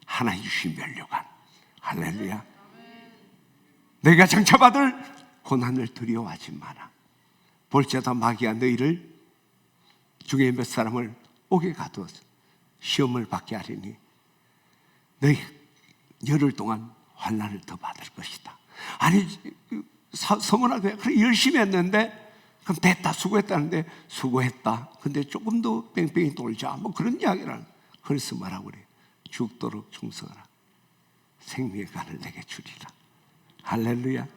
하나님 주신 면류관. 할렐루야. 내가 장차받을 고난을 두려워하지 마라. 볼지어다 마귀가 너희를 중에 몇 사람을 옥에 가두어서 시험을 받게 하리니 너희 열흘 동안 환난을 더 받을 것이다. 아니, 서문하게 그래 열심히 했는데 그럼 됐다, 수고했다는데 수고했다. 근데 조금 더 뺑뺑이 돌자, 뭐 그런 이야기를. 그래서 말하고 그래. 죽도록 충성하라. 생명의 간을 내게 주리라. 할렐루야.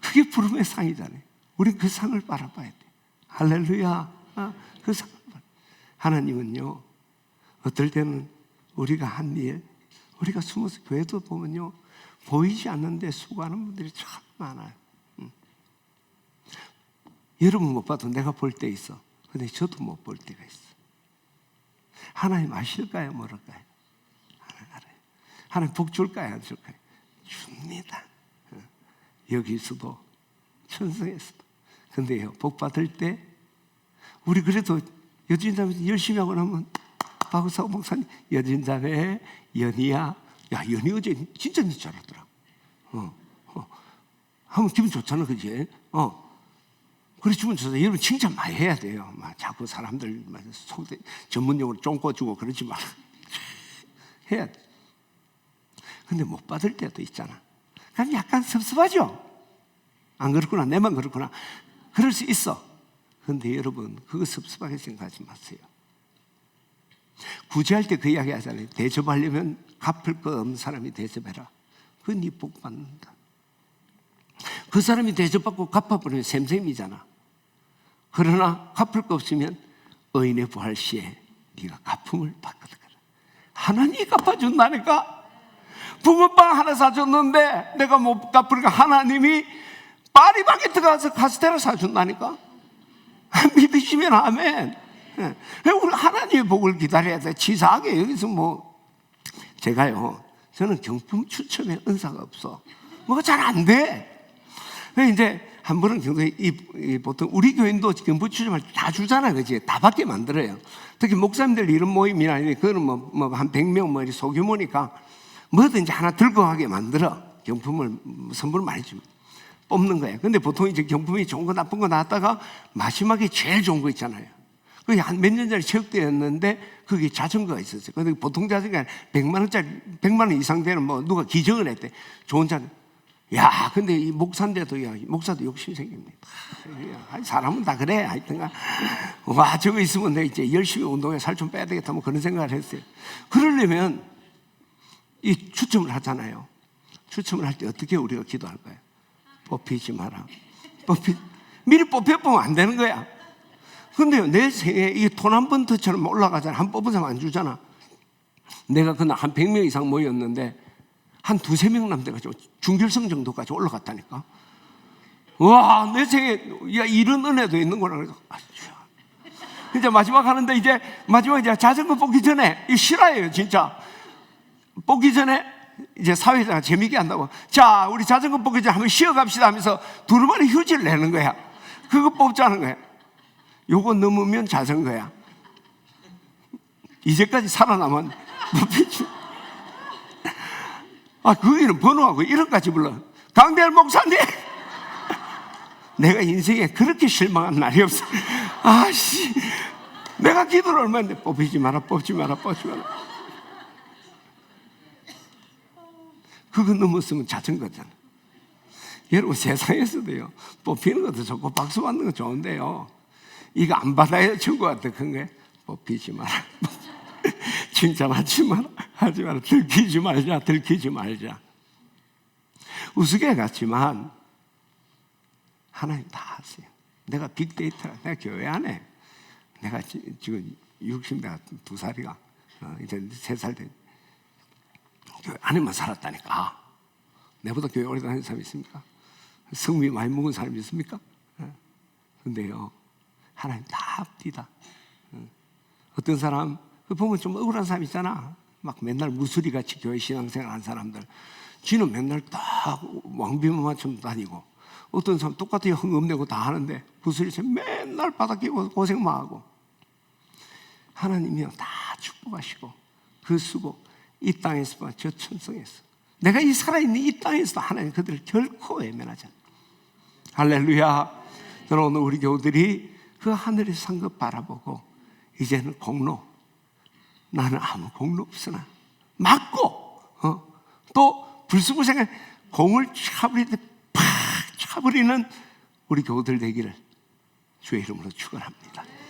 그게 부름의 상이잖아요. 우린 그 상을 바라봐야 돼. 할렐루야. 그 상을 바라. 하나님은요, 어떨 때는 우리가 한 일, 우리가 숨어서 교회도 보면요, 보이지 않는데 수고하는 분들이 참 많아요. 여러분 못 봐도 내가 볼 때 있어. 근데 저도 못 볼 때가 있어. 하나님 아실까요? 모를까요? 하나님 알아요. 하나님 복 줄까요? 안 줄까요? 줍니다. 여기서도 천성에서도. 근데요, 복 받을 때 우리 그래도 여진자매 열심히 하고 나면 박우사고 목사님, 여진자매 연희야, 야 연희 어제 진짜 잘하더라. 하면 기분 좋잖아, 그지? 그래 주면 좋잖아. 여러분 칭찬 많이 해야 돼요. 막 자꾸 사람들 전문용어로 쫑꼬주고 그러지 마. 해야 돼. 근데 못 받을 때도 있잖아. 그럼 약간 섭섭하죠? 안 그렇구나, 내만 그렇구나. 그럴 수 있어. 근데 여러분 그거 섭섭하게 생각하지 마세요. 구제할 때 그 이야기 하잖아요. 대접하려면 갚을 거 없는 사람이 대접해라. 그건 네 복 받는다. 그 사람이 대접받고 갚아버리면 샘샘이잖아. 그러나 갚을 거 없으면 의인의 부활 시에 네가 갚음을 받거든. 하나님이 갚아준다니까. 붕어빵 하나 사줬는데 내가 못 갚으니까 하나님이 파리바게트 가서 카스테라 사준다니까. 믿으시면 아멘. 우리 하나님의 복을 기다려야 돼. 치사하게 여기서 뭐 제가요, 저는 경품 추첨에 은사가 없어. 뭐가 잘 안 돼. 이제 한 번은 보통 우리 교인도 경품 추첨을 다 주잖아요, 그지? 다 받게 만들어요. 특히 목사님들 이런 모임이나 그거는 뭐 한 100명 뭐 소규모니까 뭐든지 하나 들고 가게 만들어. 경품을 선물 많이 주면 뽑는 거예요. 근데 보통 이제 경품이 좋은 거 나쁜 거 나왔다가 마지막에 제일 좋은 거 있잖아요. 그게 한 몇 년 전에 체육대회였는데 그게 자전거가 있었어요. 근데 보통 자전거가 100만 원짜리, 100만 원 이상 되는 뭐 누가 기증을 했대. 좋은 자전거. 야, 근데 이 목사인데도, 야, 목사도 욕심 생깁니다. 사람은 다 그래. 하여튼간. 와, 저거 있으면 내가 이제 열심히 운동해 살 좀 빼야 되겠다. 뭐 그런 생각을 했어요. 그러려면 이 추첨을 하잖아요. 추첨을 할 때 어떻게 우리가 기도할 거예요? 뽑히지 마라. 미리 뽑혀보면 안 되는 거야. 근데요, 내 생에 이 돈 한 번트처럼 올라가잖아. 한 뽑은 사람 안 주잖아. 내가 그날 한 100명 이상 모였는데 한 두세 명 남돼가지고 중결성 정도까지 올라갔다니까. 와, 내 생에 야, 이런 은혜도 있는 거라. 그래서 이제 마지막 하는데 이제 자전거 뽑기 전에 이 실화예요, 진짜. 뽑기 전에 이제 사회자가 재미있게 한다고. 자, 우리 자전거 뽑기 전에 한번 쉬어갑시다 하면서 두루마리 휴지를 내는 거야. 그거 뽑자는 거야. 요거 넘으면 자전거야. 이제까지 살아남은 거기는 번호하고 이름까지 불러. 강대열 목사님! 내가 인생에 그렇게 실망한 날이 없어. 내가 기도를 얼마나 했는데 뽑지 마라. 그거 넘었으면 자전거잖아. 여러분, 세상에서도요, 뽑히는 것도 좋고 박수 받는 거 좋은데요, 이거 안 받아야 친구한테 큰 거야. 뽑히지 마라. 칭찬하지 마라. 들키지 말자. 우스개 같지만 하나님 다 아세요. 내가 빅데이터라. 내가 교회 안에 내가 지금 62살이가 이제 3살 된 교회 안에만 살았다니까. 내보다 교회 오래 다니는 사람이 있습니까? 성미 많이 먹은 사람이 있습니까? 근데요, 하나님 다 압니다. 어떤 사람 보면 좀 억울한 사람 있잖아. 막 맨날 무수리같이 교회 신앙생활 한 사람들, 지는 맨날 딱 왕비만 맞춰 다니고, 어떤 사람 똑같이 흥업내고 다 하는데 무수리처럼 맨날 바닥 끼고 고생만 하고. 하나님이요, 다 축복하시고 그 수고 이 땅에서만 저 천성에서, 내가 이 살아있는 이 땅에서도 하나님 그들을 결코 외면하지 않아요. 할렐루야. 저는 오늘 우리 교우들이 그 하늘의 산 것 바라보고, 이제는 공로, 나는 아무 공로 없으나 맞고, 또 불쑥불쑥한 공을 팍 차버리는 우리 교우들 되기를 주의 이름으로 축원합니다.